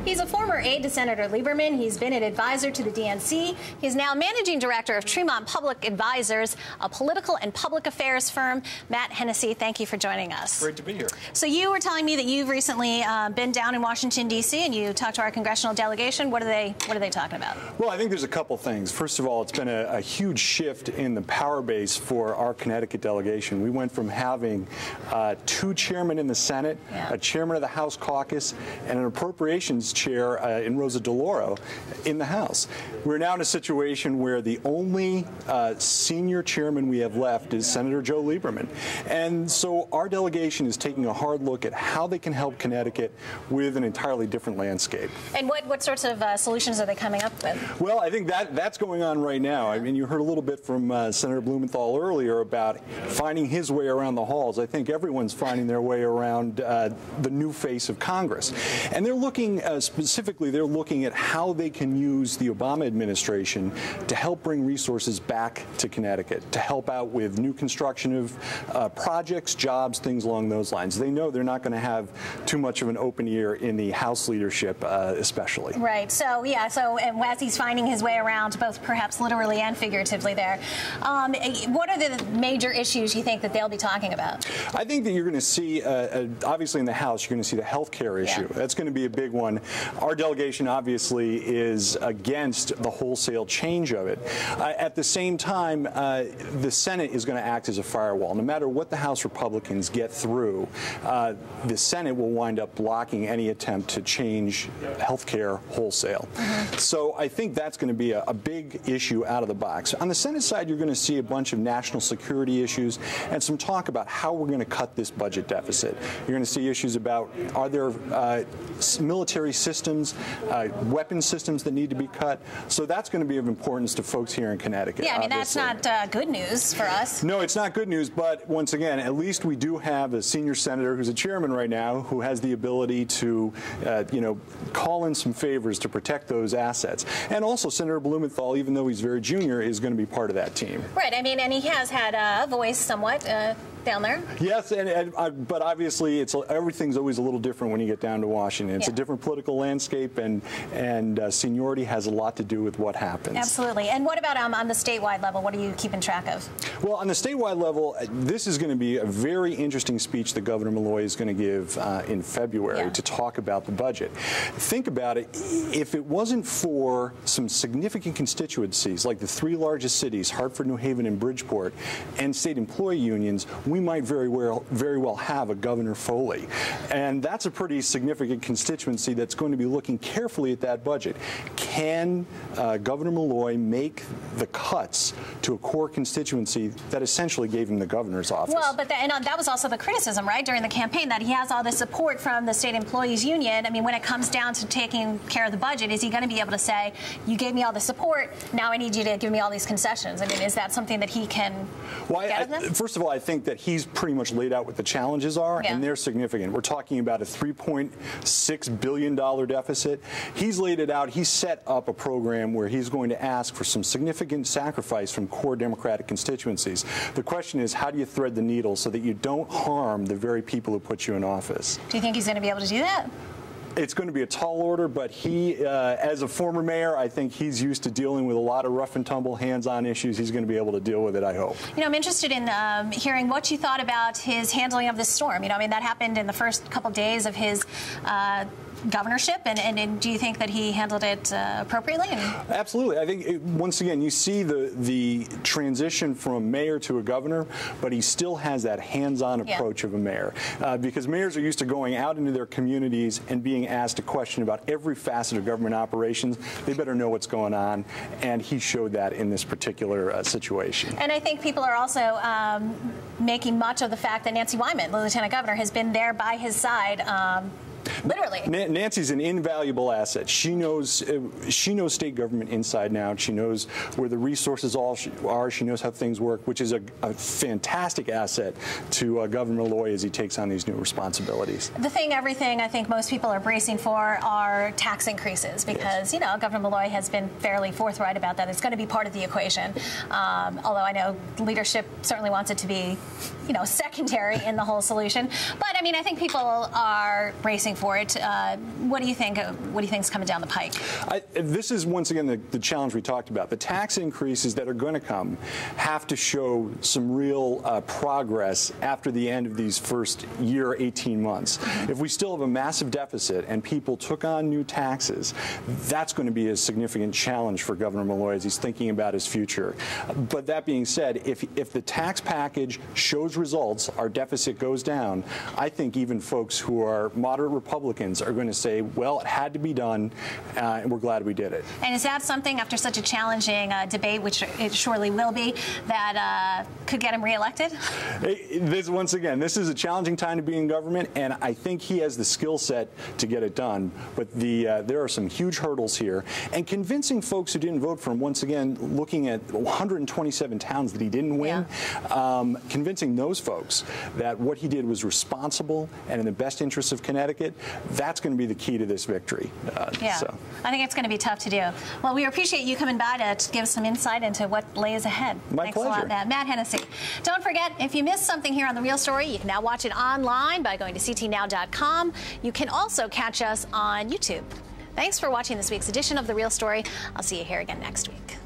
He's a former aide to Senator Lieberman. He's been an advisor to the DNC. He's now managing director of Tremont Public Advisors, a political and public affairs firm. Matt Hennesey, thank you for joining us. Great to be here. So you were telling me that you've recently been down in Washington, D.C., and you talked to our congressional delegation. What are they talking about? Well, I think there's a couple things. First of all, it's been a huge shift in the power base for our Connecticut delegation. We went from having two chairmen in the Senate, a chairman of the House caucus, and an appropriations chair in Rosa DeLauro in the House. We're now in a situation where the only senior chairman we have left is Senator Joe Lieberman. And so our delegation is taking a hard look at how they can help Connecticut with an entirely different landscape. And what sorts of solutions are they coming up with? Well, I think that's going on right now. I mean, you heard a little bit from Senator Blumenthal earlier about finding his way around the halls. I think everyone's finding their way around the new face of Congress. And they're looking, specifically, they're looking at how they can use the Obama administration to help bring resources back to Connecticut, to help out with new construction of projects, jobs, things along those lines. They know they're not going to have too much of an open ear in the House leadership, especially. Right. So, yeah, and as he's finding his way around, both perhaps literally and figuratively there, what are the major issues you think that they'll be talking about? I think that you're going to see, obviously in the House, you're going to see the health care issue. Yeah. That's going to be a big one. Our delegation obviously is against the wholesale change of it. At the same time, the Senate is going to act as a firewall. No matter what the House Republicans get through, the Senate will wind up blocking any attempt to change health care wholesale. So I think that's going to be a big issue out of the box. On the Senate side, you're going to see a bunch of national security issues and some talk about how we're going to cut this budget deficit. You're going to see issues about, are there military systems, weapon systems that need to be cut? So that's going to be of importance to folks here in Connecticut. Yeah, I mean, obviously. That's not good news for us. No, it's not good news, but once again, at least we do have a senior senator who's a chairman right now who has the ability to, call in some favors to protect those assets. And also Senator Blumenthal, even though he's very junior, is going to be part of that team. Right. I mean, and he has had a voice somewhat down there. Yes, but obviously everything's always a little different when you get down to Washington. It's a different political landscape, and seniority has a lot to do with what happens. Absolutely. And what about on the statewide level? What are you keeping track of? Well, on the statewide level, this is going to be a very interesting speech that Governor Malloy is going to give in February to talk about the budget. Think about it. If it wasn't for some significant constituencies like the three largest cities, Hartford, New Haven, and Bridgeport, and state employee unions, we might very well have a Governor Foley. And that's a pretty significant constituency that's going to be looking carefully at that budget. Can Governor Malloy make the cuts to a core constituency that essentially gave him the governor's office? Well, but that was also the criticism, right, during the campaign, that he has all this support from the state employees union. I mean, when it comes down to taking care of the budget, is he going to be able to say, you gave me all the support, now I need you to give me all these concessions? I mean, is that something that he can get of this? First of all, I think that he's pretty much laid out what the challenges are, and they're significant. We're talking about a $3.6 billion deficit. He's laid it out. He's set up a program where he's going to ask for some significant sacrifice from core Democratic constituencies. The question is, how do you thread the needle so that you don't harm the very people who put you in office? Do you think he's going to be able to do that? It's going to be a tall order, but he, as a former mayor, I think he's used to dealing with a lot of rough and tumble, hands-on issues. He's going to be able to deal with it, I hope. You know, I'm interested in hearing what you thought about his handling of this storm. You know, I mean, that happened in the first couple days of his governorship, and do you think that he handled it appropriately? Absolutely. I think, once again, you see the transition from a mayor to a governor, but he still has that hands-on approach of a mayor. Because mayors are used to going out into their communities and being asked a question about every facet of government operations. They better know what's going on, and he showed that in this particular situation. And I think people are also making much of the fact that Nancy Wyman, the lieutenant governor, has been there by his side literally. Nancy's an invaluable asset. She knows state government inside and out. She knows where the resources are. She knows how things work, which is a fantastic asset to Governor Malloy as he takes on these new responsibilities. Everything I think most people are bracing for are tax increases because, you know, Governor Malloy has been fairly forthright about that. It's going to be part of the equation. Although I know leadership certainly wants it to be, you know, secondary in the whole solution. But, I mean, I think people are bracing for for it. What do you think? What do you think is coming down the pike? This is once again the challenge we talked about. The tax increases that are going to come have to show some real progress after the end of these first year, 18 months. Mm-hmm. If we still have a massive deficit and people took on new taxes, that's going to be a significant challenge for Governor Malloy as he's thinking about his future. But that being said, if the tax package shows results, our deficit goes down, I think even folks who are moderate Republicans are going to say, well, it had to be done, and we're glad we did it. And is that something, after such a challenging debate, which it surely will be, that could get him reelected? Once again, this is a challenging time to be in government, and I think he has the skill set to get it done. But there are some huge hurdles here. And convincing folks who didn't vote for him, once again, looking at 127 towns that he didn't win, convincing those folks that what he did was responsible and in the best interests of Connecticut, that's going to be the key to this victory. So. I think it's going to be tough to do. Well, we appreciate you coming by to give us some insight into what lays ahead. My pleasure. Thanks a lot, Matt Hennesey. Don't forget, if you missed something here on The Real Story, you can now watch it online by going to ctnow.com. You can also catch us on YouTube. Thanks for watching this week's edition of The Real Story. I'll see you here again next week.